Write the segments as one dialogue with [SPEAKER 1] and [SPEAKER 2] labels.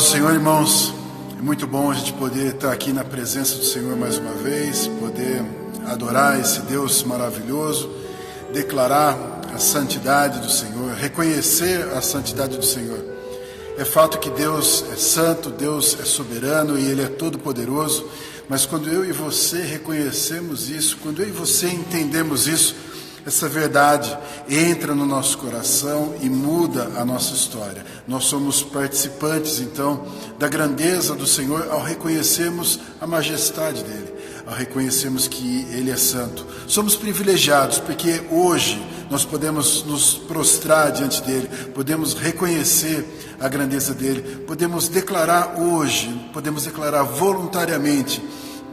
[SPEAKER 1] Senhor, irmãos. É muito bom a gente poder estar aqui na presença do Senhor mais uma vez, poder adorar esse Deus maravilhoso, declarar a santidade do Senhor, reconhecer a santidade do Senhor. É fato que Deus é santo, Deus é soberano e Ele é todo-poderoso, mas quando eu e você reconhecemos isso, quando eu e você entendemos isso, essa verdade entra no nosso coração e muda a nossa história. Nós somos participantes, então, da grandeza do Senhor ao reconhecermos a majestade dEle, ao reconhecermos que Ele é santo. Somos privilegiados porque hoje nós podemos nos prostrar diante dEle, podemos reconhecer a grandeza dEle, podemos declarar hoje, podemos declarar voluntariamente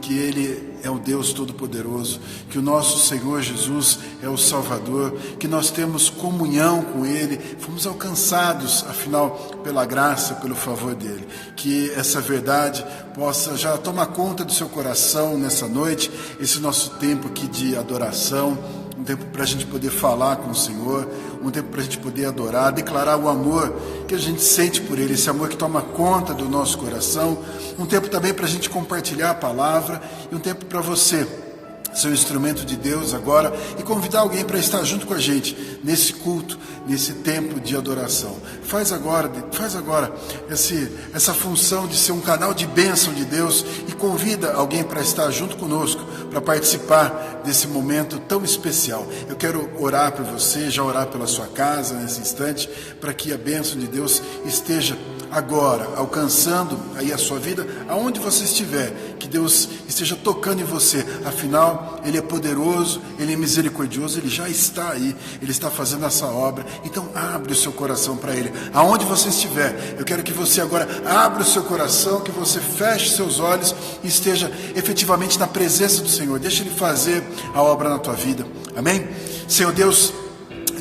[SPEAKER 1] que Ele é o Deus Todo-Poderoso, que o nosso Senhor Jesus é o Salvador, que nós temos comunhão com Ele, fomos alcançados, afinal, pela graça, pelo favor dEle. Que essa verdade possa já tomar conta do seu coração nessa noite, esse nosso tempo aqui de adoração, um tempo para a gente poder falar com o Senhor, um tempo para a gente poder adorar, declarar o amor que a gente sente por Ele, esse amor que toma conta do nosso coração, um tempo também para a gente compartilhar a palavra e um tempo para você ser um instrumento de Deus agora e convidar alguém para estar junto com a gente nesse culto, nesse tempo de adoração. Faz agora essa função de ser um canal de bênção de Deus e convida alguém para estar junto conosco, para participar desse momento tão especial. Eu quero orar por você, já orar pela sua casa nesse instante, para que a bênção de Deus esteja agora alcançando aí a sua vida, aonde você estiver, que Deus esteja tocando em você. Afinal, Ele é poderoso, Ele é misericordioso, Ele já está aí, Ele está fazendo essa obra. Então abre o seu coração para Ele, aonde você estiver. Eu quero que você agora abra o seu coração, que você feche seus olhos e esteja efetivamente na presença do Senhor. Deixa Ele fazer a obra na tua vida, amém? Senhor Deus,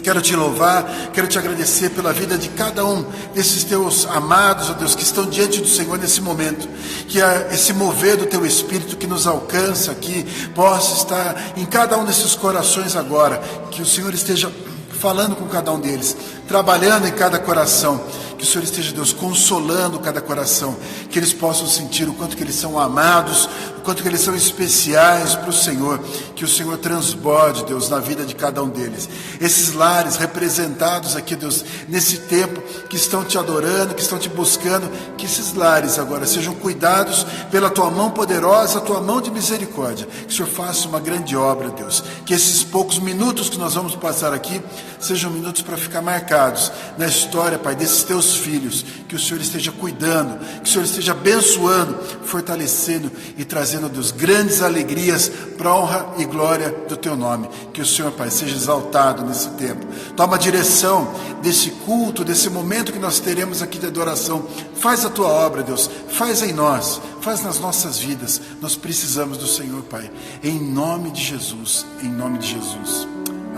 [SPEAKER 1] quero te louvar, quero te agradecer pela vida de cada um desses teus amados, ó Deus, que estão diante do Senhor nesse momento. Que esse mover do teu Espírito que nos alcança aqui possa estar em cada um desses corações agora. Que o Senhor esteja falando com cada um deles, trabalhando em cada coração. Que o Senhor esteja, Deus, consolando cada coração. Que eles possam sentir o quanto que eles são amados, o quanto que eles são especiais para o Senhor. Que o Senhor transborde, Deus, na vida de cada um deles. Esses lares representados aqui, Deus, nesse tempo, que estão te adorando, que estão te buscando, que esses lares agora sejam cuidados pela tua mão poderosa, a tua mão de misericórdia. Que o Senhor faça uma grande obra, Deus. Que esses poucos minutos que nós vamos passar aqui sejam minutos para ficar marcados na história, Pai, desses teus filhos. Que o Senhor esteja cuidando, que o Senhor esteja abençoando, fortalecendo e trazendo, Deus, grandes alegrias para a honra e glória do teu nome. Que o Senhor, Pai, seja exaltado nesse tempo. Toma a direção desse culto, desse momento que nós teremos aqui de adoração. Faz a tua obra, Deus, faz em nós, faz nas nossas vidas. Nós precisamos do Senhor, Pai, em nome de Jesus, em nome de Jesus,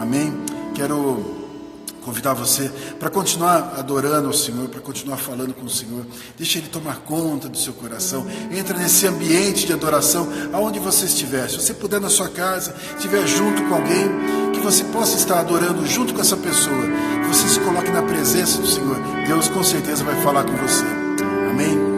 [SPEAKER 1] amém? Quero convidar você para continuar adorando ao Senhor, para continuar falando com o Senhor. Deixa Ele tomar conta do seu coração. Entra nesse ambiente de adoração, aonde você estiver. Se você puder na sua casa, estiver junto com alguém, que você possa estar adorando junto com essa pessoa. Que você se coloque na presença do Senhor. Deus com certeza vai falar com você. Amém?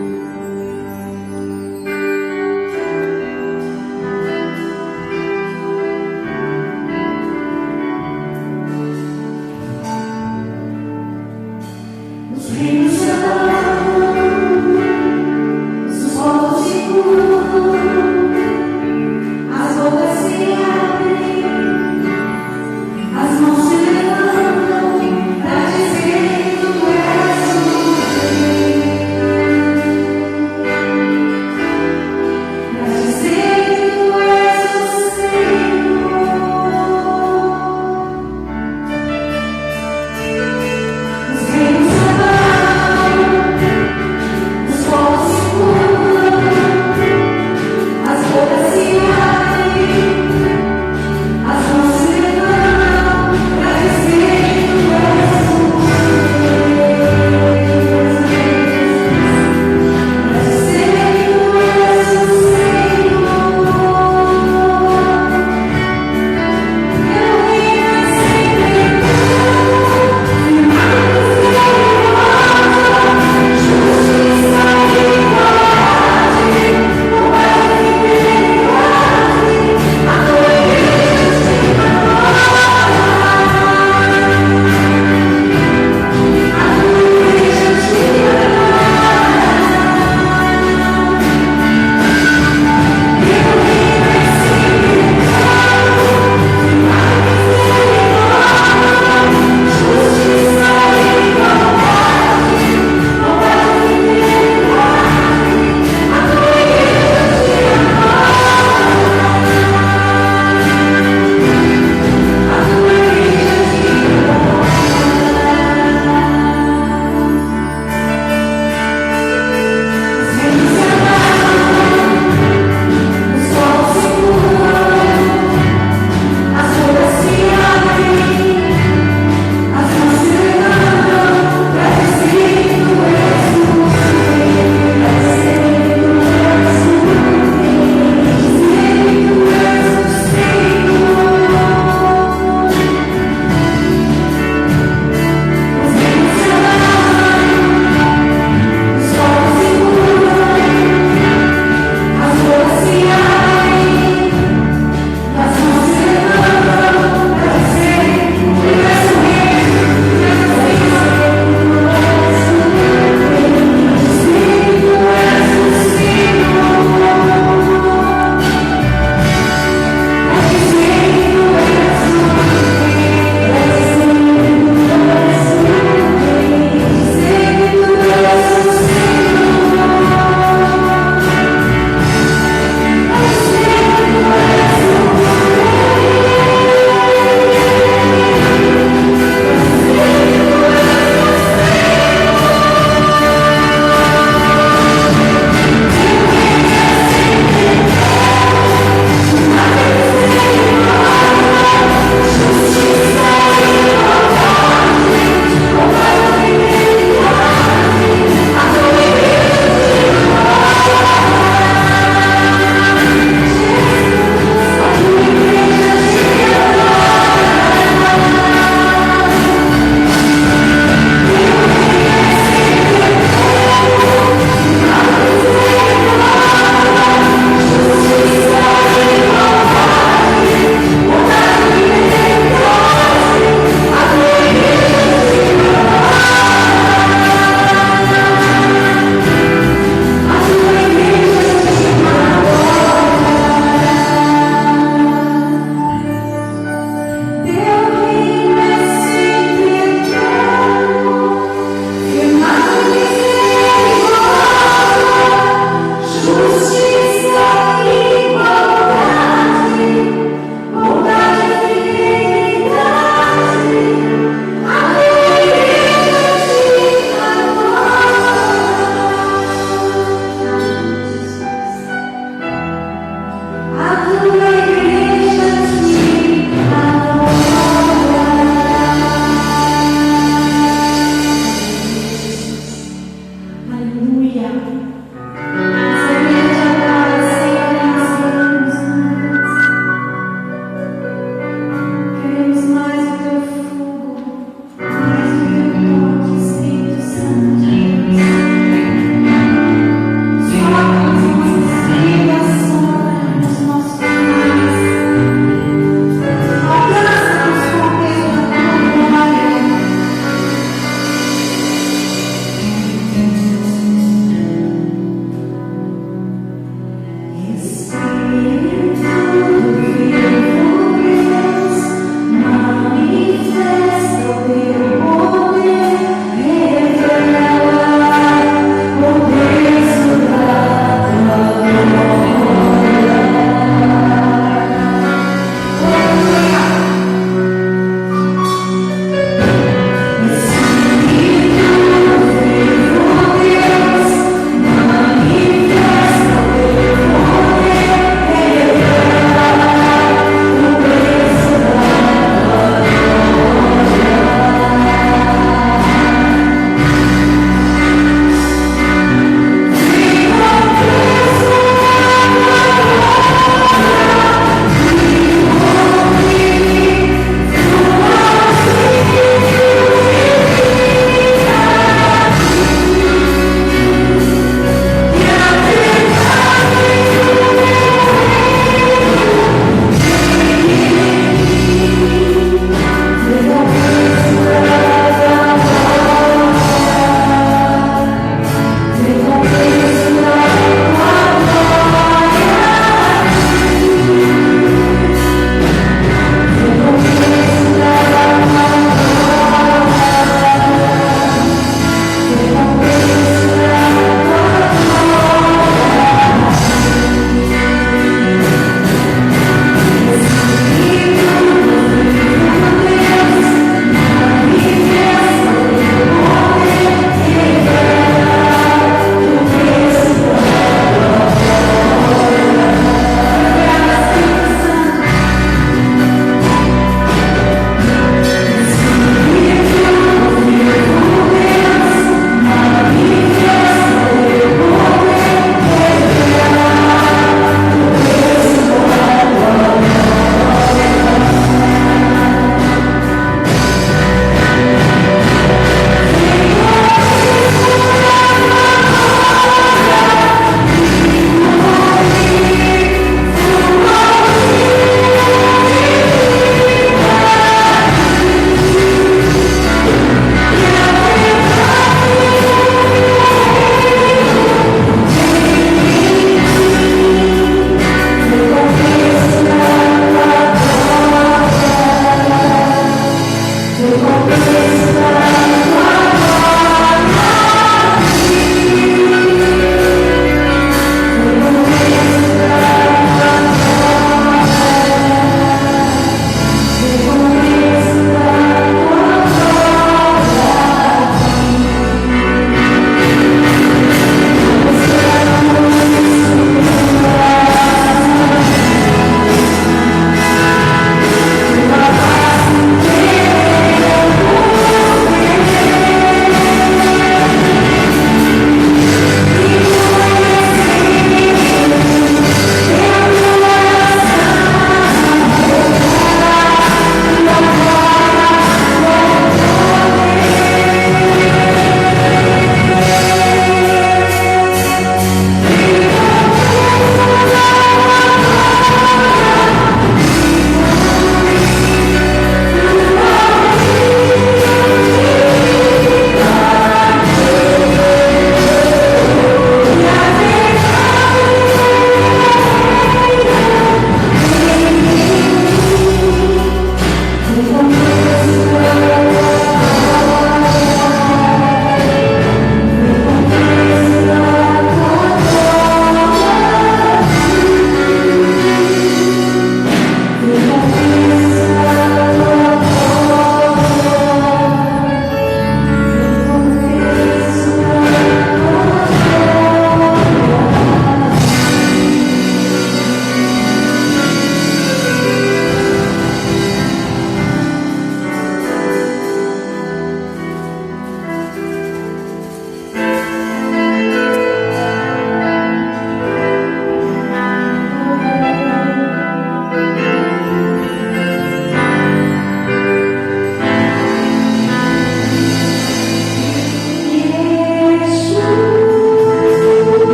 [SPEAKER 2] As mãos se levantam pra dizer que tu és o Rei.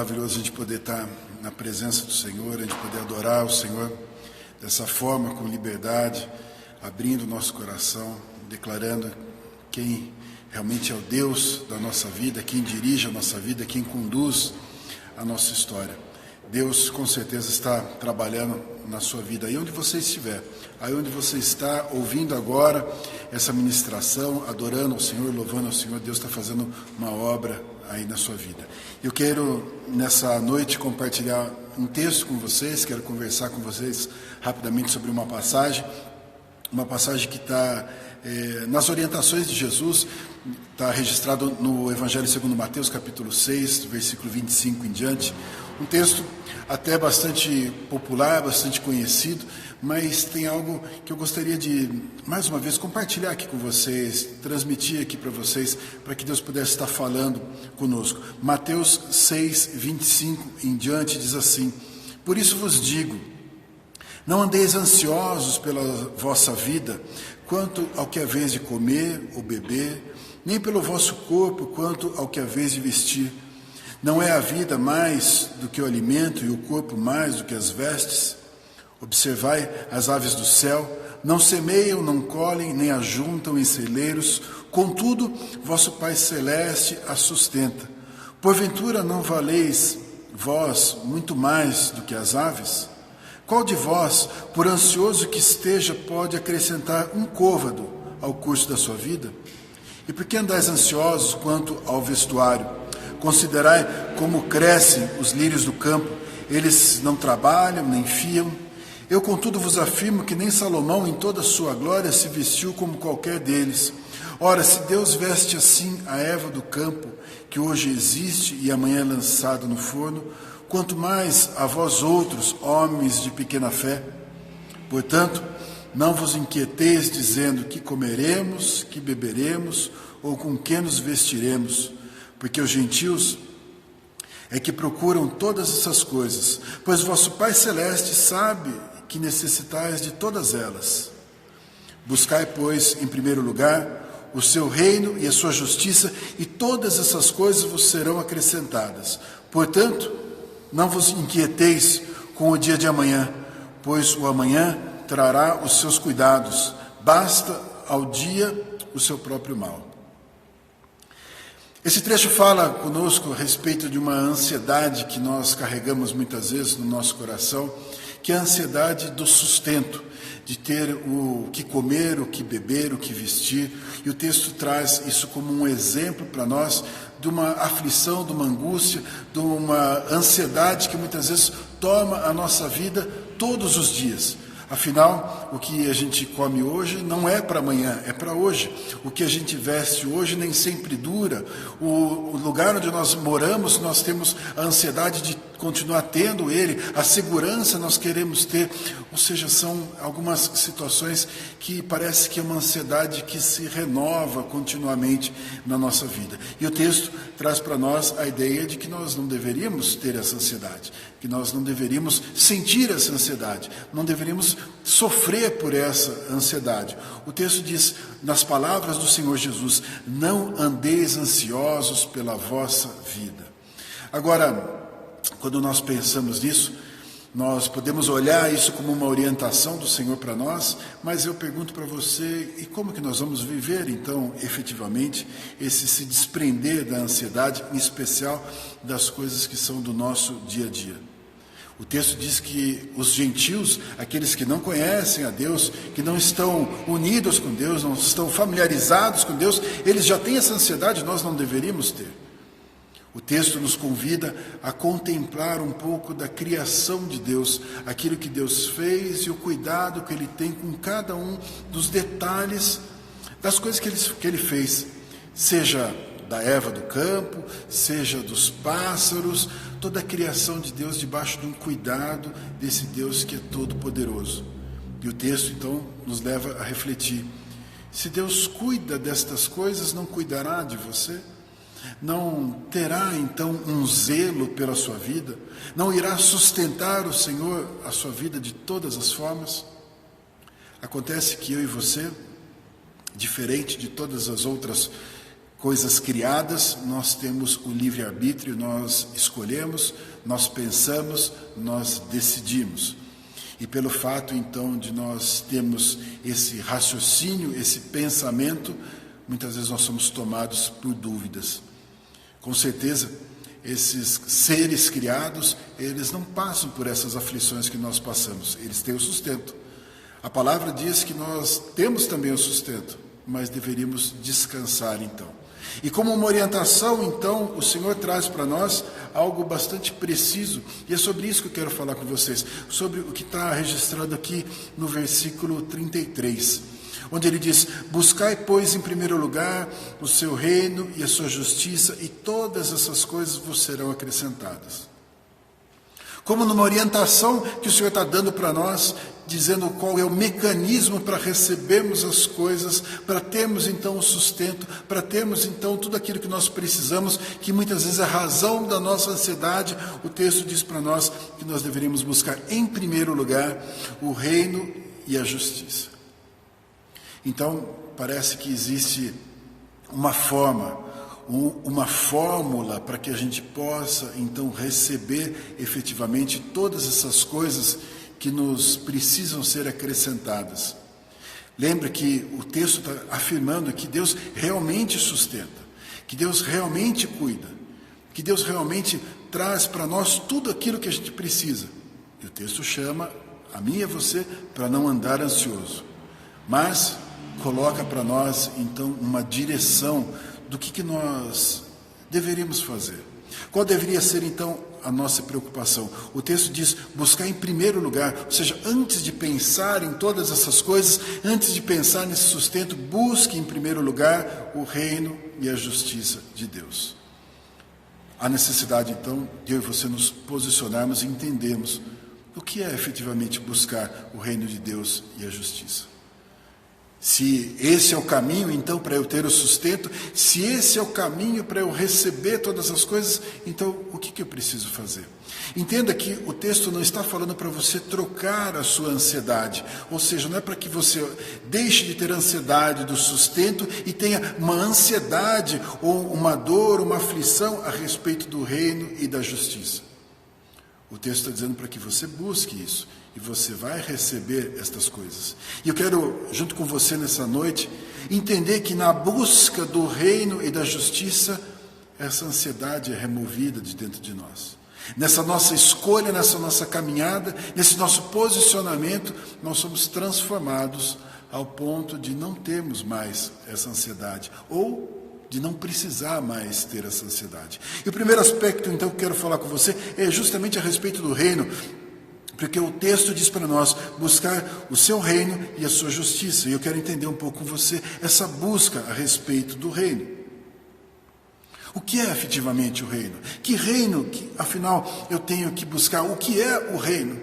[SPEAKER 1] maravilhoso a gente poder estar na presença do Senhor, a gente poder adorar o Senhor dessa forma, com liberdade, abrindo o nosso coração, declarando quem realmente é o Deus da nossa vida, quem dirige a nossa vida, quem conduz a nossa história. Deus com certeza está trabalhando na sua vida, aí onde você estiver, aí onde você está ouvindo agora essa ministração, adorando ao Senhor, louvando ao Senhor, Deus está fazendo uma obra aí na sua vida. Eu quero nessa noite compartilhar um texto com vocês, quero conversar com vocês rapidamente sobre uma passagem que está nas orientações de Jesus, está registrado no Evangelho segundo Mateus, capítulo 6, versículo 25 em diante. Um texto até bastante popular, bastante conhecido, mas tem algo que eu gostaria de, mais uma vez, compartilhar aqui com vocês, transmitir aqui para vocês, para que Deus pudesse estar falando conosco. Mateus 6, 25 em diante diz assim: por isso vos digo, não andeis ansiosos pela vossa vida, quanto ao que haveis de comer ou beber, nem pelo vosso corpo, quanto ao que haveis de vestir. Não é a vida mais do que o alimento e o corpo mais do que as vestes? Observai as aves do céu, não semeiam, não colhem, nem ajuntam em celeiros, contudo, vosso Pai Celeste as sustenta. Porventura não valeis vós muito mais do que as aves? Qual de vós, por ansioso que esteja, pode acrescentar um côvado ao curso da sua vida? E por que andais ansiosos quanto ao vestuário? Considerai como crescem os lírios do campo, eles não trabalham, nem fiam. Eu, contudo, vos afirmo que nem Salomão, em toda a sua glória, se vestiu como qualquer deles. Ora, se Deus veste assim a erva do campo, que hoje existe e amanhã é lançada no forno, quanto mais a vós outros, homens de pequena fé. Portanto, não vos inquieteis dizendo que comeremos, que beberemos, ou com que nos vestiremos, porque os gentios é que procuram todas essas coisas, pois vosso Pai Celeste sabe que necessitais de todas elas. Buscai, pois, em primeiro lugar, o seu reino e a sua justiça, e todas essas coisas vos serão acrescentadas. Portanto, não vos inquieteis com o dia de amanhã, pois o amanhã trará os seus cuidados. Basta ao dia o seu próprio mal. Esse trecho fala conosco a respeito de uma ansiedade que nós carregamos muitas vezes no nosso coração, que é a ansiedade do sustento, de ter o que comer, o que beber, o que vestir. E o texto traz isso como um exemplo para nós de uma aflição, de uma angústia, de uma ansiedade que muitas vezes toma a nossa vida todos os dias. Afinal, o que a gente come hoje não é para amanhã, é para hoje. O que a gente veste hoje nem sempre dura. O lugar onde nós moramos, nós temos a ansiedade de continuar tendo ele, a segurança nós queremos ter. Ou seja, são algumas situações que parece que é uma ansiedade que se renova continuamente na nossa vida. E o texto traz para nós a ideia de que nós não deveríamos ter essa ansiedade, que nós não deveríamos sentir essa ansiedade, não deveríamos sofrer por essa ansiedade. O texto diz, nas palavras do Senhor Jesus, não andeis ansiosos pela vossa vida. Agora, quando nós pensamos nisso, nós podemos olhar isso como uma orientação do Senhor para nós, mas eu pergunto para você, e como que nós vamos viver, então, efetivamente, esse se desprender da ansiedade, em especial das coisas que são do nosso dia a dia? O texto diz que os gentios, aqueles que não conhecem a Deus, que não estão unidos com Deus, não estão familiarizados com Deus, eles já têm essa ansiedade, nós não deveríamos ter. O texto nos convida a contemplar um pouco da criação de Deus, aquilo que Deus fez e o cuidado que Ele tem com cada um dos detalhes das coisas que Ele fez, seja da erva do campo, seja dos pássaros, toda a criação de Deus debaixo de um cuidado desse Deus que é todo poderoso. E o texto então nos leva a refletir, se Deus cuida destas coisas, não cuidará de você? Não terá então um zelo pela sua vida? Não irá sustentar o Senhor a sua vida de todas as formas? Acontece que eu e você, diferente de todas as outras coisas criadas, nós temos o livre-arbítrio, nós escolhemos, nós pensamos, nós decidimos. E pelo fato, então, de nós termos esse raciocínio, esse pensamento, muitas vezes nós somos tomados por dúvidas. Com certeza, esses seres criados, eles não passam por essas aflições que nós passamos, eles têm o sustento. A palavra diz que nós temos também o sustento, mas deveríamos descansar então. E como uma orientação, então, o Senhor traz para nós algo bastante preciso, e é sobre isso que eu quero falar com vocês, sobre o que está registrado aqui no versículo 33, onde ele diz: buscai, pois, em primeiro lugar o seu reino e a sua justiça, e todas essas coisas vos serão acrescentadas. Como numa orientação que o Senhor está dando para nós, dizendo qual é o mecanismo para recebermos as coisas, para termos então o sustento, para termos então tudo aquilo que nós precisamos, que muitas vezes é a razão da nossa ansiedade. O texto diz para nós que nós deveríamos buscar em primeiro lugar o reino e a justiça. Então, parece que existe uma fórmula para que a gente possa, então, receber efetivamente todas essas coisas que nos precisam ser acrescentadas. Lembra que o texto está afirmando que Deus realmente sustenta, que Deus realmente cuida, que Deus realmente traz para nós tudo aquilo que a gente precisa. E o texto chama a mim e a você para não andar ansioso, mas coloca para nós, então, uma direção do que nós deveríamos fazer. Qual deveria ser, então, a nossa preocupação? O texto diz: buscar em primeiro lugar, ou seja, antes de pensar em todas essas coisas, antes de pensar nesse sustento, busque em primeiro lugar o reino e a justiça de Deus. Há necessidade, então, de eu e você nos posicionarmos e entendermos o que é efetivamente buscar o reino de Deus e a justiça. Se esse é o caminho, então, para eu ter o sustento, se esse é o caminho para eu receber todas as coisas, então, o que eu preciso fazer? Entenda que o texto não está falando para você trocar a sua ansiedade, ou seja, não é para que você deixe de ter ansiedade do sustento e tenha uma ansiedade ou uma dor, uma aflição a respeito do reino e da justiça. O texto está dizendo para que você busque isso, e você vai receber estas coisas. E eu quero, junto com você nessa noite, entender que na busca do reino e da justiça, essa ansiedade é removida de dentro de nós. Nessa nossa escolha, nessa nossa caminhada, nesse nosso posicionamento, nós somos transformados ao ponto de não termos mais essa ansiedade, ou de não precisar mais ter essa ansiedade. E o primeiro aspecto, então, que eu quero falar com você é justamente a respeito do reino, porque o texto diz para nós buscar o seu reino e a sua justiça. E eu quero entender um pouco com você essa busca a respeito do reino. O que é efetivamente o reino? Que reino, afinal, eu tenho que buscar? O que é o reino?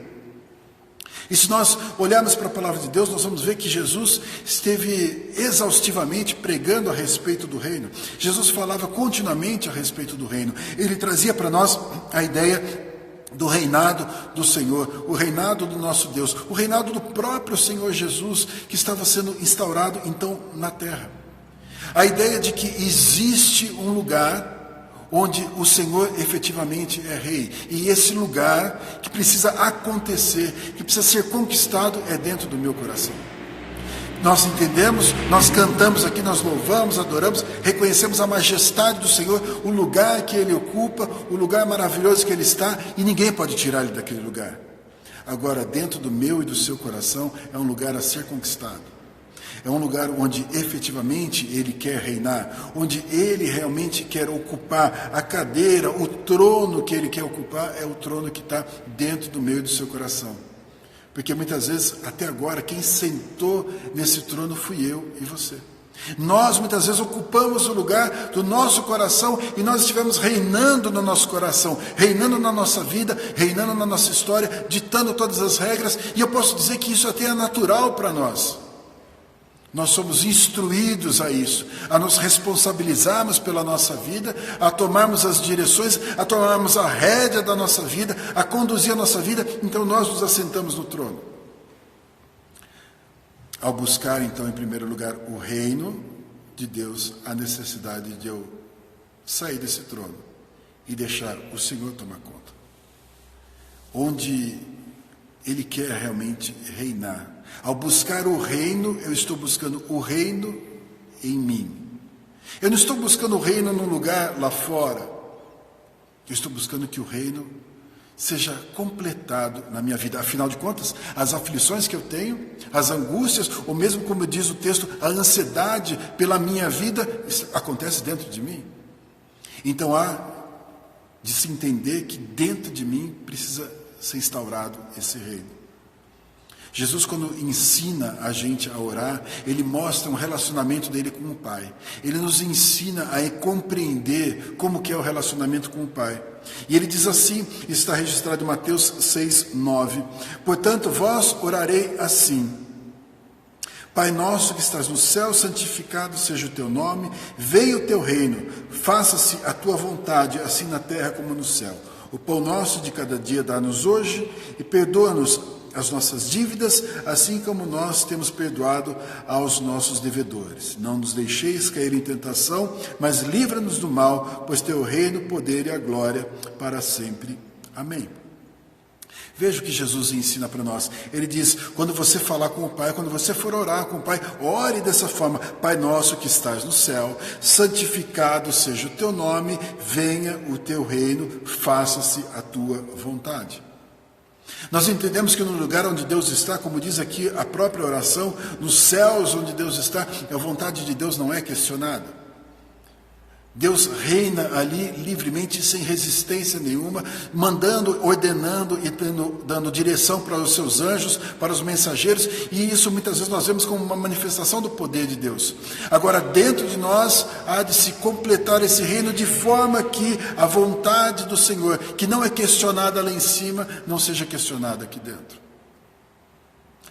[SPEAKER 1] E se nós olharmos para a palavra de Deus, nós vamos ver que Jesus esteve exaustivamente pregando a respeito do reino. Jesus falava continuamente a respeito do reino. Ele trazia para nós a ideia do reinado do Senhor, o reinado do nosso Deus, o reinado do próprio Senhor Jesus, que estava sendo instaurado então na terra. A ideia de que existe um lugar onde o Senhor efetivamente é rei, e esse lugar que precisa acontecer, que precisa ser conquistado, é dentro do meu coração. Nós entendemos, nós cantamos aqui, nós louvamos, adoramos, reconhecemos a majestade do Senhor, o lugar que Ele ocupa, o lugar maravilhoso que Ele está, e ninguém pode tirar Ele daquele lugar. Agora, dentro do meu e do seu coração, é um lugar a ser conquistado. É um lugar onde efetivamente Ele quer reinar, onde Ele realmente quer ocupar a cadeira, o trono que Ele quer ocupar, é o trono que está dentro do meu e do seu coração. Porque muitas vezes, até agora, quem sentou nesse trono fui eu e você. Nós muitas vezes ocupamos o lugar do nosso coração e nós estivemos reinando no nosso coração, reinando na nossa vida, reinando na nossa história, ditando todas as regras, e eu posso dizer que isso até é natural para nós. Nós somos instruídos a isso, a nos responsabilizarmos pela nossa vida, a tomarmos as direções, a tomarmos a rédea da nossa vida, a conduzir a nossa vida, então nós nos assentamos no trono. Ao buscar, então, em primeiro lugar, o reino de Deus a necessidade de eu sair desse trono e deixar o Senhor tomar conta. Onde Ele quer realmente reinar. Ao buscar o reino, eu estou buscando o reino em mim. Eu não estou buscando o reino num lugar lá fora. Eu estou buscando que o reino seja completado na minha vida. Afinal de contas, as aflições que eu tenho, as angústias, ou mesmo como diz o texto, a ansiedade pela minha vida, isso acontece dentro de mim. Então há de se entender que dentro de mim precisa ser instaurado esse reino. Jesus, quando ensina a gente a orar, Ele mostra um relacionamento dele com o Pai. Ele nos ensina a compreender como que é o relacionamento com o Pai. E Ele diz assim, está registrado em Mateus 6:9. Portanto, vós orarei assim: Pai nosso que estás no céu, santificado seja o teu nome, venha o teu reino, faça-se a tua vontade, assim na terra como no céu. O pão nosso de cada dia dá-nos hoje, e perdoa-nos as nossas dívidas, assim como nós temos perdoado aos nossos devedores. Não nos deixeis cair em tentação, mas livra-nos do mal, pois teu reino, o poder e a glória para sempre. Amém. Veja o que Jesus ensina para nós. Ele diz, quando você falar com o Pai, quando você for orar com o Pai, ore dessa forma: Pai nosso que estás no céu, santificado seja o teu nome, venha o teu reino, faça-se a tua vontade. Nós entendemos que no lugar onde Deus está, como diz aqui a própria oração, nos céus onde Deus está, a vontade de Deus não é questionada. Deus reina ali livremente, sem resistência nenhuma, mandando, ordenando e dando direção para os seus anjos, para os mensageiros, e isso muitas vezes nós vemos como uma manifestação do poder de Deus. Agora, dentro de nós, há de se completar esse reino de forma que a vontade do Senhor, que não é questionada lá em cima, não seja questionada aqui dentro.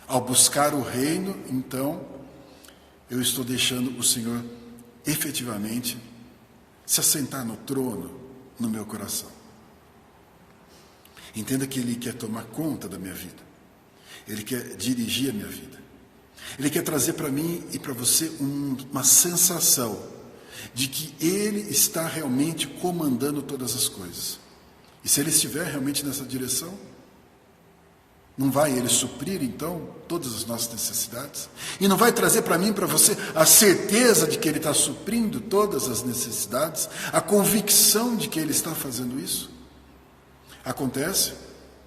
[SPEAKER 1] Ao buscar o reino, então, eu estou deixando o Senhor efetivamente se assentar no trono no meu coração. Entenda que Ele quer tomar conta da minha vida. Ele quer dirigir a minha vida. Ele quer trazer para mim e para você uma sensação de que Ele está realmente comandando todas as coisas. E se Ele estiver realmente nessa direção, não vai Ele suprir, então, todas as nossas necessidades? E não vai trazer para mim e para você a certeza de que Ele está suprindo todas as necessidades? A convicção de que Ele está fazendo isso? Acontece,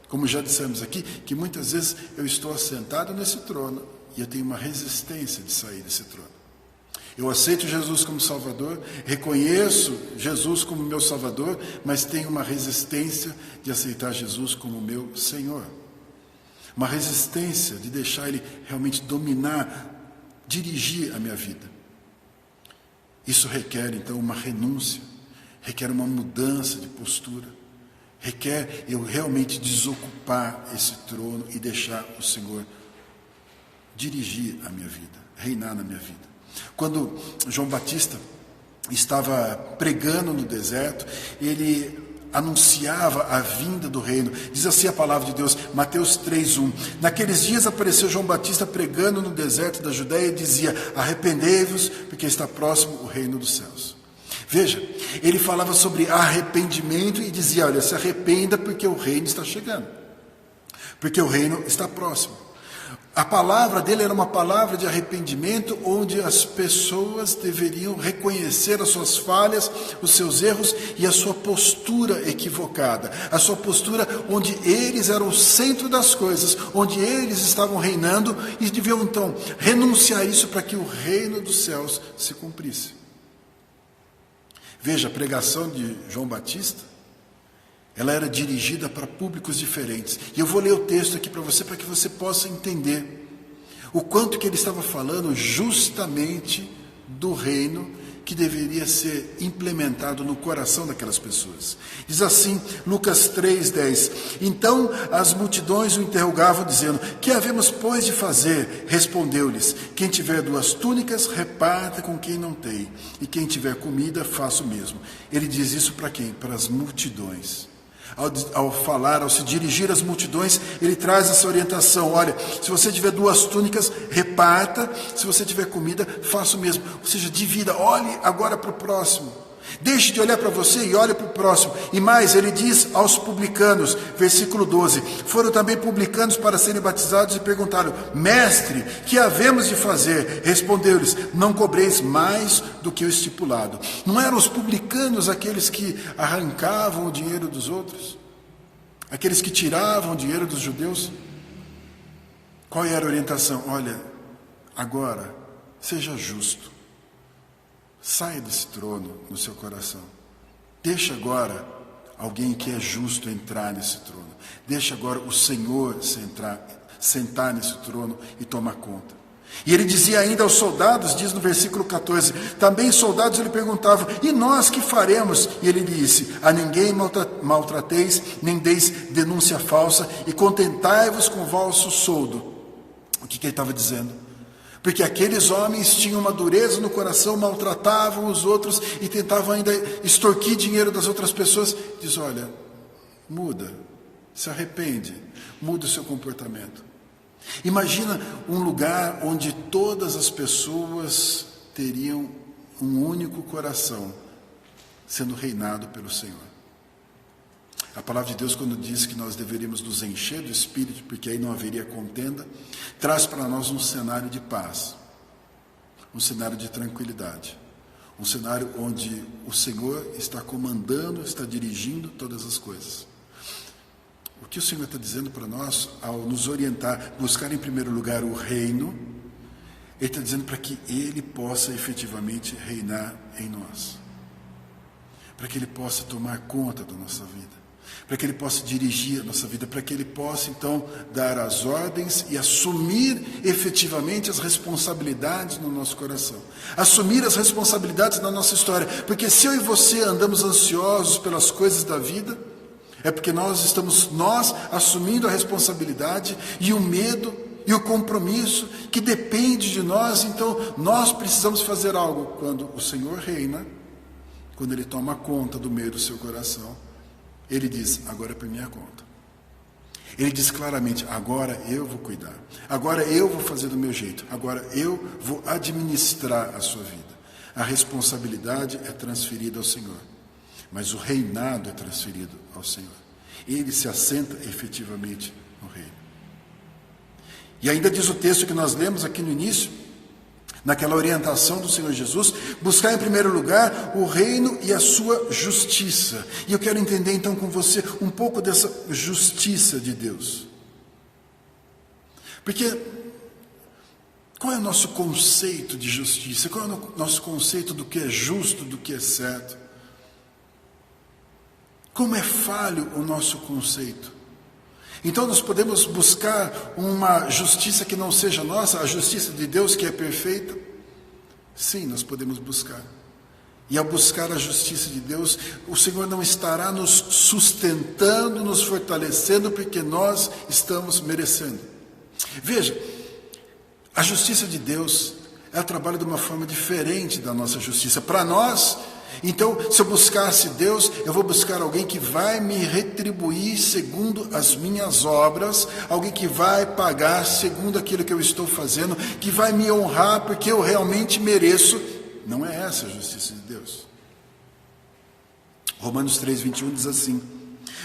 [SPEAKER 1] como já dissemos aqui, que muitas vezes eu estou assentado nesse trono e eu tenho uma resistência de sair desse trono. Eu aceito Jesus como Salvador, reconheço Jesus como meu Salvador, mas tenho uma resistência de aceitar Jesus como meu Senhor. Uma resistência de deixar Ele realmente dominar, dirigir a minha vida. Isso requer, então, uma renúncia, requer uma mudança de postura, requer eu realmente desocupar esse trono e deixar o Senhor dirigir a minha vida, reinar na minha vida. Quando João Batista estava pregando no deserto, ele anunciava a vinda do reino. Diz assim a palavra de Deus, Mateus 3:1. Naqueles dias apareceu João Batista pregando no deserto da Judéia e dizia: arrependei-vos, porque está próximo o reino dos céus. Veja, ele falava sobre arrependimento e dizia: olha, se arrependa porque o reino está chegando, porque o reino está próximo. A palavra dele era uma palavra de arrependimento, onde as pessoas deveriam reconhecer as suas falhas, os seus erros e a sua postura equivocada. A sua postura onde eles eram o centro das coisas, onde eles estavam reinando e deviam então renunciar a isso para que o reino dos céus se cumprisse. Veja, a pregação de João Batista, ela era dirigida para públicos diferentes. E eu vou ler o texto aqui para que você possa entender o quanto que ele estava falando justamente do reino que deveria ser implementado no coração daquelas pessoas. Diz assim, Lucas 3:10. Então as multidões o interrogavam, dizendo: que havemos, pois, de fazer? Respondeu-lhes: quem tiver 2 túnicas, reparta com quem não tem, e quem tiver comida, faça o mesmo. Ele diz isso para quem? Para as multidões. Ao falar, ao se dirigir às multidões, ele traz essa orientação: olha, se você tiver 2 túnicas, reparta; se você tiver comida, faça o mesmo. Ou seja, divida, olhe agora para o próximo. Deixe de olhar para você e olhe para o próximo. E mais, ele diz aos publicanos, versículo 12: foram também publicanos para serem batizados e perguntaram: mestre, que havemos de fazer? Respondeu-lhes: não cobreis mais do que o estipulado. Não eram os publicanos aqueles que arrancavam o dinheiro dos outros? Aqueles que tiravam o dinheiro dos judeus? Qual era a orientação? Olha, agora, seja justo. Saia desse trono no seu coração. Deixa agora alguém que é justo entrar nesse trono. Deixa agora o Senhor sentar nesse trono e tomar conta. E ele dizia ainda aos soldados, diz no versículo 14, também soldados lhe perguntavam: e nós que faremos? E ele disse: a ninguém maltrateis, nem deis denúncia falsa, e contentai-vos com o vosso soldo. O que ele estava dizendo? Porque aqueles homens tinham uma dureza no coração, maltratavam os outros e tentavam ainda extorquir dinheiro das outras pessoas. Diz: olha, muda, se arrepende, muda o seu comportamento. Imagina um lugar onde todas as pessoas teriam um único coração, sendo reinado pelo Senhor. A palavra de Deus, quando diz que nós deveríamos nos encher do Espírito, porque aí não haveria contenda, traz para nós um cenário de paz, um cenário de tranquilidade, um cenário onde o Senhor está comandando, está dirigindo todas as coisas. O que o Senhor está dizendo para nós, ao nos orientar, buscar em primeiro lugar o reino, Ele está dizendo para que Ele possa efetivamente reinar em nós, para que Ele possa tomar conta da nossa vida, para que Ele possa dirigir a nossa vida, para que Ele possa então dar as ordens e assumir efetivamente as responsabilidades no nosso coração, assumir as responsabilidades na nossa história. Porque se eu e você andamos ansiosos pelas coisas da vida, é porque nós estamos assumindo a responsabilidade e o medo e o compromisso que depende de nós. Então nós precisamos fazer algo. Quando o Senhor reina, quando Ele toma conta do meio do seu coração, Ele diz: agora é por minha conta. Ele diz claramente: agora eu vou cuidar, agora eu vou fazer do meu jeito, agora eu vou administrar a sua vida. A responsabilidade é transferida ao Senhor, mas o reinado é transferido ao Senhor. Ele se assenta efetivamente no reino. E ainda diz o texto que nós lemos aqui no início, naquela orientação do Senhor Jesus: buscar em primeiro lugar o reino e a sua justiça. E eu quero entender então com você um pouco dessa justiça de Deus. Porque qual é o nosso conceito de justiça? Qual é o nosso conceito do que é justo, do que é certo? Como é falho o nosso conceito? Então nós podemos buscar uma justiça que não seja nossa, a justiça de Deus que é perfeita? Sim, nós podemos buscar. E ao buscar a justiça de Deus, o Senhor não estará nos sustentando, nos fortalecendo, porque nós estamos merecendo. Veja, a justiça de Deus, ela trabalha de uma forma diferente da nossa justiça. Para nós, então, se eu buscasse Deus, eu vou buscar alguém que vai me retribuir segundo as minhas obras, alguém que vai pagar segundo aquilo que eu estou fazendo, que vai me honrar porque eu realmente mereço. Não é essa a justiça de Deus. Romanos 3:21 diz assim: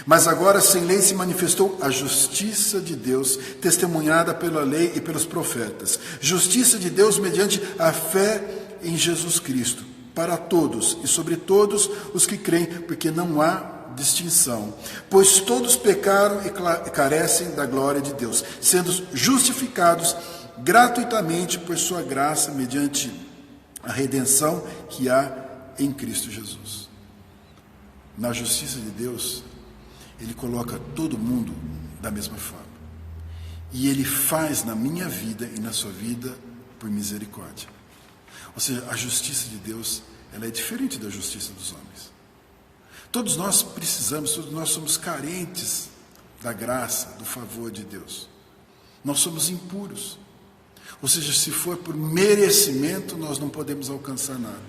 [SPEAKER 1] mas agora sem lei se manifestou a justiça de Deus, testemunhada pela lei e pelos profetas. Justiça de Deus mediante a fé em Jesus Cristo, para todos e sobre todos os que creem, porque não há distinção. Pois todos pecaram e carecem da glória de Deus, sendo justificados gratuitamente por sua graça, mediante a redenção que há em Cristo Jesus. Na justiça de Deus, Ele coloca todo mundo da mesma forma. E Ele faz na minha vida e na sua vida por misericórdia. Ou seja, a justiça de Deus, ela é diferente da justiça dos homens. Todos nós precisamos, todos nós somos carentes da graça, do favor de Deus. Nós somos impuros. Ou seja, se for por merecimento, nós não podemos alcançar nada.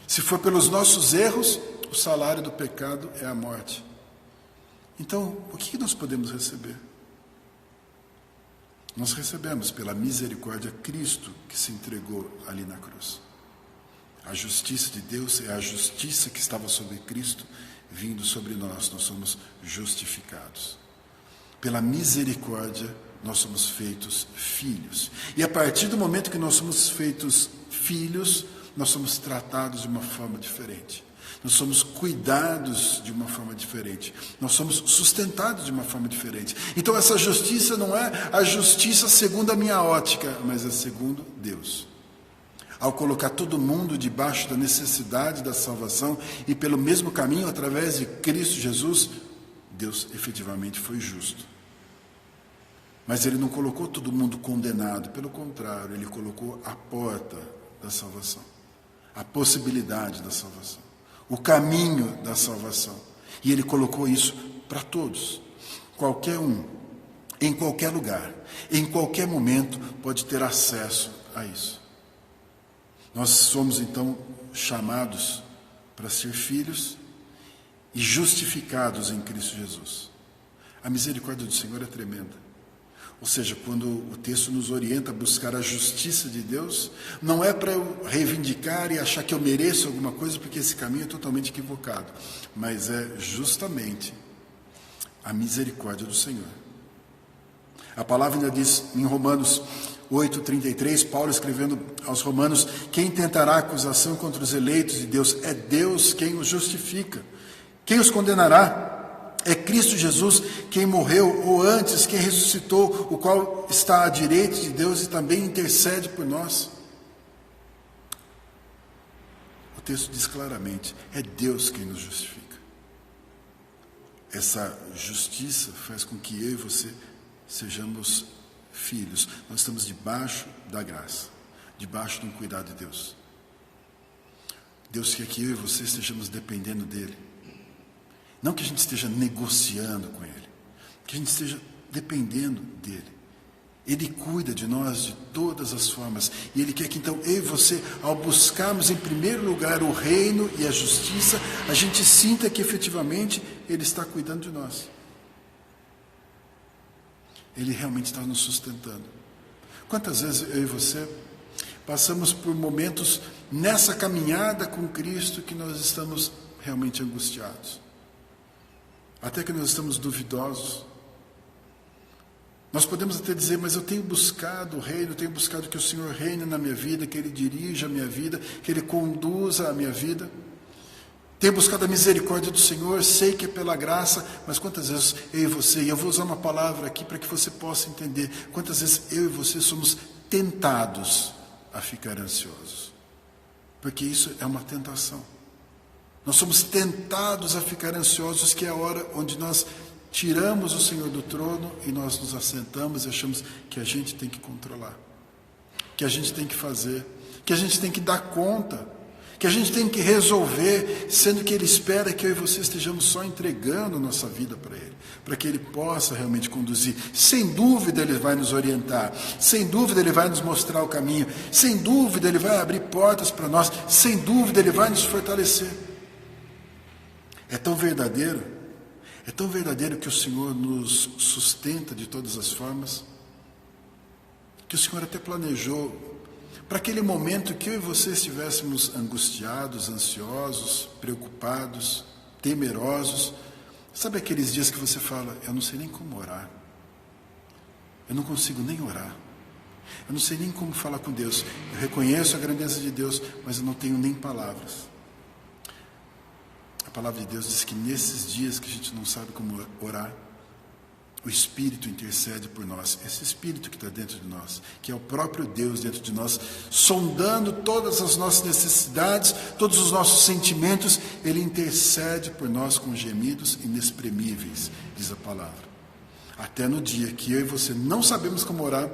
[SPEAKER 1] Se for pelos nossos erros, o salário do pecado é a morte. Então, o que nós podemos receber? Nós recebemos pela misericórdia Cristo que se entregou ali na cruz. A justiça de Deus é a justiça que estava sobre Cristo, vindo sobre nós. Nós somos justificados. Pela misericórdia, nós somos feitos filhos. E a partir do momento que nós somos feitos filhos, nós somos tratados de uma forma diferente. Nós somos cuidados de uma forma diferente. Nós somos sustentados de uma forma diferente. Então essa justiça não é a justiça segundo a minha ótica, mas é segundo Deus. Ao colocar todo mundo debaixo da necessidade da salvação e pelo mesmo caminho, através de Cristo Jesus, Deus efetivamente foi justo. Mas Ele não colocou todo mundo condenado, pelo contrário, Ele colocou a porta da salvação, a possibilidade da salvação, o caminho da salvação. E Ele colocou isso para todos. Qualquer um, em qualquer lugar, em qualquer momento, pode ter acesso a isso. Nós somos, então, chamados para ser filhos e justificados em Cristo Jesus. A misericórdia do Senhor é tremenda. Ou seja, quando o texto nos orienta a buscar a justiça de Deus, não é para eu reivindicar e achar que eu mereço alguma coisa, porque esse caminho é totalmente equivocado, mas é justamente a misericórdia do Senhor. A palavra ainda diz em Romanos 8:33, Paulo escrevendo aos Romanos: quem tentará acusação contra os eleitos de Deus? É Deus quem os justifica. Quem os condenará? É Cristo Jesus quem morreu, ou antes, quem ressuscitou, o qual está à direita de Deus e também intercede por nós. O texto diz claramente, é Deus quem nos justifica. Essa justiça faz com que eu e você sejamos filhos. Nós estamos debaixo da graça, debaixo do cuidado de Deus. Deus quer que eu e você estejamos dependendo dEle. Não que a gente esteja negociando com Ele, que a gente esteja dependendo dEle. Ele cuida de nós de todas as formas. E Ele quer que então eu e você, ao buscarmos em primeiro lugar o reino e a justiça, a gente sinta que efetivamente Ele está cuidando de nós. Ele realmente está nos sustentando. Quantas vezes eu e você passamos por momentos nessa caminhada com Cristo que nós estamos realmente angustiados? Até que nós estamos duvidosos. Nós podemos até dizer, mas eu tenho buscado o reino, eu tenho buscado que o Senhor reine na minha vida, que Ele dirija a minha vida, que Ele conduza a minha vida. Tenho buscado a misericórdia do Senhor, sei que é pela graça, mas quantas vezes eu e você, e eu vou usar uma palavra aqui para que você possa entender, quantas vezes eu e você somos tentados a ficar ansiosos. Porque isso é uma tentação. Nós somos tentados a ficar ansiosos, que é a hora onde nós tiramos o Senhor do trono e nós nos assentamos e achamos que a gente tem que controlar, que a gente tem que fazer, que a gente tem que dar conta, que a gente tem que resolver, sendo que Ele espera que eu e você estejamos só entregando nossa vida para Ele, para que Ele possa realmente conduzir. Sem dúvida Ele vai nos orientar, sem dúvida Ele vai nos mostrar o caminho, sem dúvida Ele vai abrir portas para nós, sem dúvida Ele vai nos fortalecer. É tão verdadeiro que o Senhor nos sustenta de todas as formas, que o Senhor até planejou para aquele momento que eu e você estivéssemos angustiados, ansiosos, preocupados, temerosos. Sabe aqueles dias que você fala, eu não sei nem como orar, eu não consigo nem orar, eu não sei nem como falar com Deus, eu reconheço a grandeza de Deus, mas eu não tenho nem palavras. A palavra de Deus diz que nesses dias que a gente não sabe como orar, o Espírito intercede por nós. Esse Espírito que está dentro de nós, que é o próprio Deus dentro de nós, sondando todas as nossas necessidades, todos os nossos sentimentos, Ele intercede por nós com gemidos inexprimíveis, diz a palavra. Até no dia que eu e você não sabemos como orar,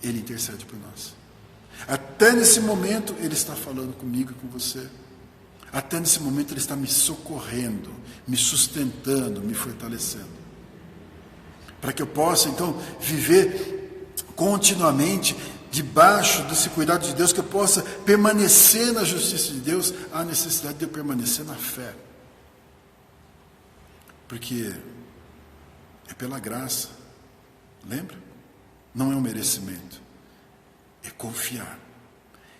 [SPEAKER 1] Ele intercede por nós. Até nesse momento, Ele está falando comigo e com você. Até nesse momento Ele está me socorrendo, me sustentando, me fortalecendo. Para que eu possa, então, viver continuamente debaixo desse cuidado de Deus, que eu possa permanecer na justiça de Deus, há necessidade de eu permanecer na fé. Porque é pela graça, lembra? Não é um merecimento, é confiar,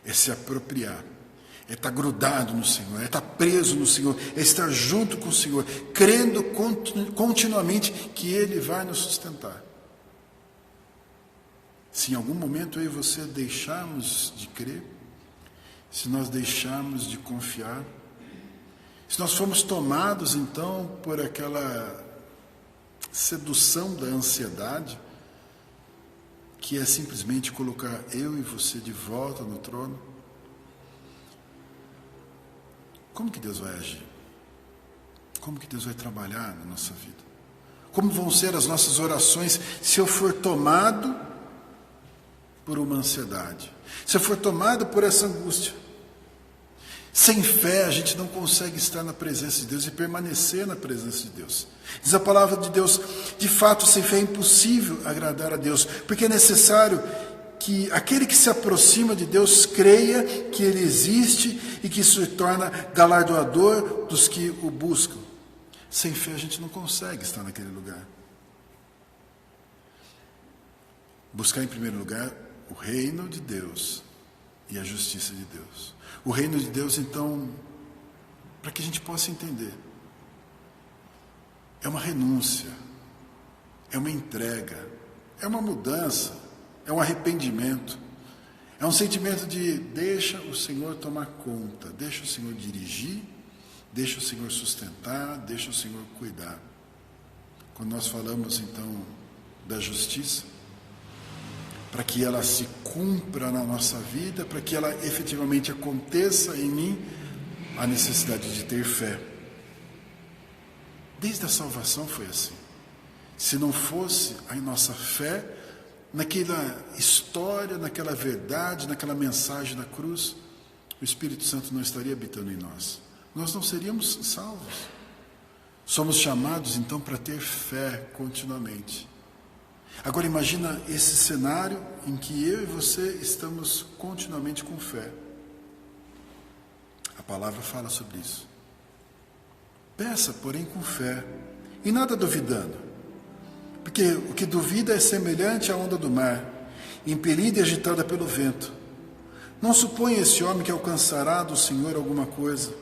[SPEAKER 1] é se apropriar, é estar grudado no Senhor, é estar preso no Senhor, é estar junto com o Senhor, crendo continuamente que Ele vai nos sustentar. Se em algum momento eu e você deixarmos de crer, se nós deixarmos de confiar, se nós formos tomados então por aquela sedução da ansiedade, que é simplesmente colocar eu e você de volta no trono, como que Deus vai agir? Como que Deus vai trabalhar na nossa vida? Como vão ser as nossas orações se eu for tomado por uma ansiedade? Se eu for tomado por essa angústia? Sem fé a gente não consegue estar na presença de Deus e permanecer na presença de Deus. Diz a palavra de Deus, de fato sem fé é impossível agradar a Deus, porque é necessário que aquele que se aproxima de Deus creia que Ele existe e que se torna galardoador dos que o buscam. Sem fé a gente não consegue estar naquele lugar. Buscar em primeiro lugar o reino de Deus e a justiça de Deus. O reino de Deus, então, para que a gente possa entender, é uma renúncia, é uma entrega, é uma mudança, é um arrependimento, é um sentimento de deixa o Senhor tomar conta, deixa o Senhor dirigir, deixa o Senhor sustentar, deixa o Senhor cuidar. Quando nós falamos, então, da justiça, para que ela se cumpra na nossa vida, para que ela efetivamente aconteça em mim, a necessidade de ter fé. Desde a salvação foi assim. Se não fosse a nossa fé, naquela história, naquela verdade, naquela mensagem da cruz, o Espírito Santo não estaria habitando em nós. Nós não seríamos salvos. Somos chamados então para ter fé continuamente. Agora imagina esse cenário em que eu e você estamos continuamente com fé. A palavra fala sobre isso. Peça, porém, com fé, e nada duvidando. Porque o que duvida é semelhante à onda do mar, impelida e agitada pelo vento. Não suponha esse homem que alcançará do Senhor alguma coisa.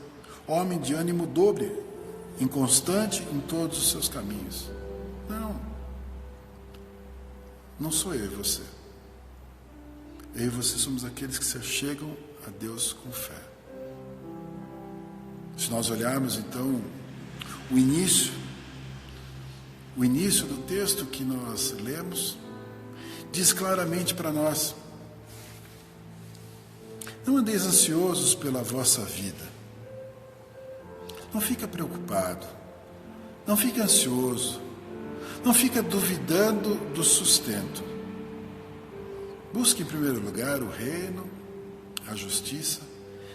[SPEAKER 1] Homem de ânimo dobre, inconstante em todos os seus caminhos. Não sou eu e você. Eu e você somos aqueles que se achegam a Deus com fé. Se nós olharmos então o início do texto que nós lemos, diz claramente para nós: não andeis ansiosos pela vossa vida. Não fica preocupado, não fica ansioso, não fica duvidando do sustento. Busque em primeiro lugar o reino, a justiça,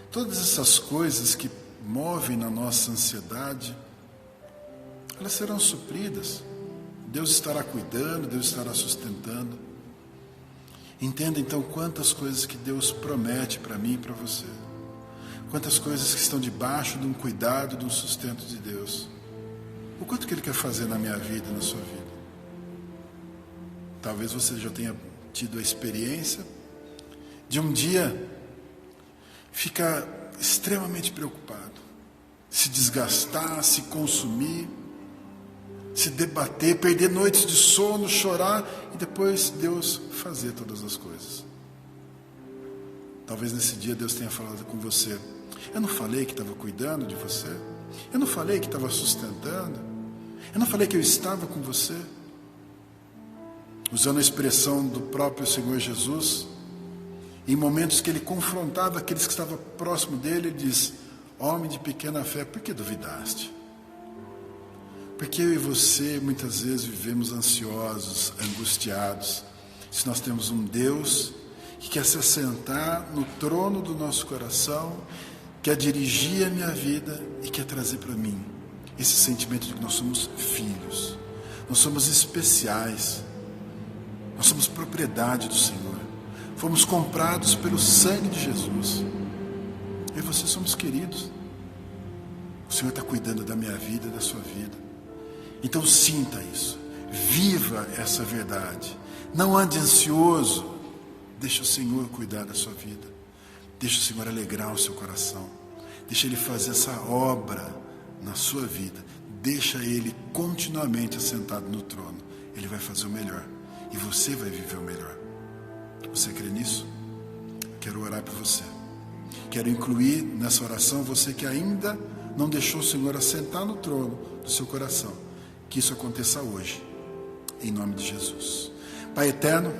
[SPEAKER 1] todas essas coisas que movem na nossa ansiedade, elas serão supridas. Deus estará cuidando, Deus estará sustentando. Entenda então quantas coisas que Deus promete para mim e para você. Quantas coisas que estão debaixo de um cuidado, de um sustento de Deus. O quanto que Ele quer fazer na minha vida e na sua vida. Talvez você já tenha tido a experiência de um dia ficar extremamente preocupado, se desgastar, se consumir, se debater, perder noites de sono, chorar e depois Deus fazer todas as coisas. Talvez nesse dia Deus tenha falado com você: eu não falei que estava cuidando de você? Eu não falei que estava sustentando? Eu não falei que eu estava com você? Usando a expressão do próprio Senhor Jesus, em momentos que Ele confrontava aqueles que estavam próximo dele, Ele diz: homem de pequena fé, por que duvidaste? Porque eu e você muitas vezes vivemos ansiosos, angustiados, se nós temos um Deus que quer se assentar no trono do nosso coração, quer dirigir a minha vida e quer trazer para mim esse sentimento de que nós somos filhos, nós somos especiais, nós somos propriedade do Senhor, fomos comprados pelo sangue de Jesus. Eu e você somos queridos. O Senhor está cuidando da minha vida e da sua vida. Então sinta isso, viva essa verdade, não ande ansioso, deixa o Senhor cuidar da sua vida, deixa o Senhor alegrar o seu coração, deixa Ele fazer essa obra na sua vida, deixa Ele continuamente assentado no trono, Ele vai fazer o melhor, e você vai viver o melhor. Você crê nisso? Quero orar por você, quero incluir nessa oração você que ainda não deixou o Senhor assentar no trono do seu coração, que isso aconteça hoje, em nome de Jesus. Pai eterno,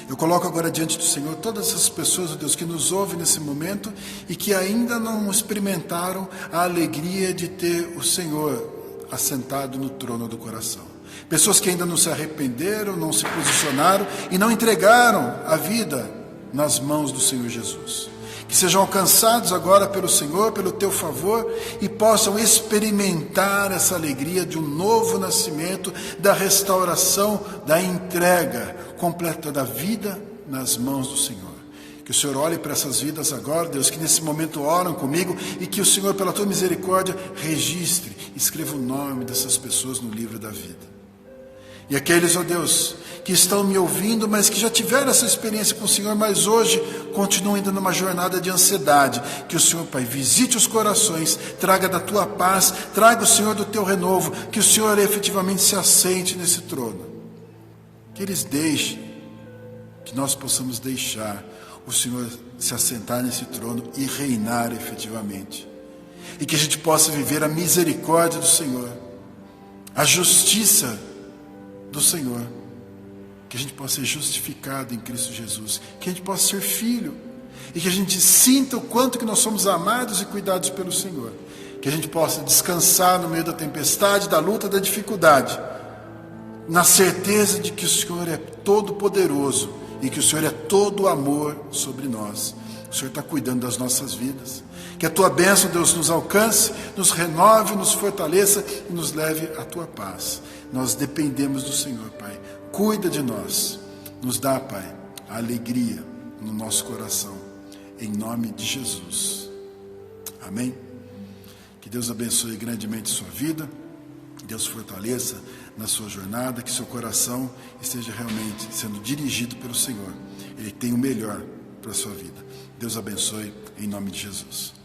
[SPEAKER 1] eu coloco agora diante do Senhor todas essas pessoas, ó Deus, que nos ouvem nesse momento e que ainda não experimentaram a alegria de ter o Senhor assentado no trono do coração. Pessoas que ainda não se arrependeram, não se posicionaram e não entregaram a vida nas mãos do Senhor Jesus. Que sejam alcançados agora pelo Senhor, pelo teu favor, e possam experimentar essa alegria de um novo nascimento, da restauração, da entrega completa da vida nas mãos do Senhor. Que o Senhor olhe para essas vidas agora, Deus, que nesse momento oram comigo, e que o Senhor, pela tua misericórdia, registre, escreva o nome dessas pessoas no livro da vida. E aqueles, ó Deus, que estão me ouvindo, mas que já tiveram essa experiência com o Senhor, mas hoje continuam ainda numa jornada de ansiedade, que o Senhor, Pai, visite os corações, traga da tua paz, traga o Senhor do teu renovo, que o Senhor efetivamente se assente nesse trono, que eles deixem, que nós possamos deixar o Senhor se assentar nesse trono e reinar efetivamente, e que a gente possa viver a misericórdia do Senhor, a justiça do Senhor, que a gente possa ser justificado em Cristo Jesus, que a gente possa ser filho, e que a gente sinta o quanto que nós somos amados e cuidados pelo Senhor, que a gente possa descansar no meio da tempestade, da luta, da dificuldade, na certeza de que o Senhor é todo poderoso, e que o Senhor é todo amor sobre nós. O Senhor está cuidando das nossas vidas, que a tua bênção, Deus, nos alcance, nos renove, nos fortaleça e nos leve à tua paz. Nós dependemos do Senhor, Pai. Cuida de nós. Nos dá, Pai, a alegria no nosso coração. Em nome de Jesus. Amém? Que Deus abençoe grandemente a sua vida. Deus fortaleça na sua jornada. Que seu coração esteja realmente sendo dirigido pelo Senhor. Ele tem o melhor para a sua vida. Deus abençoe em nome de Jesus.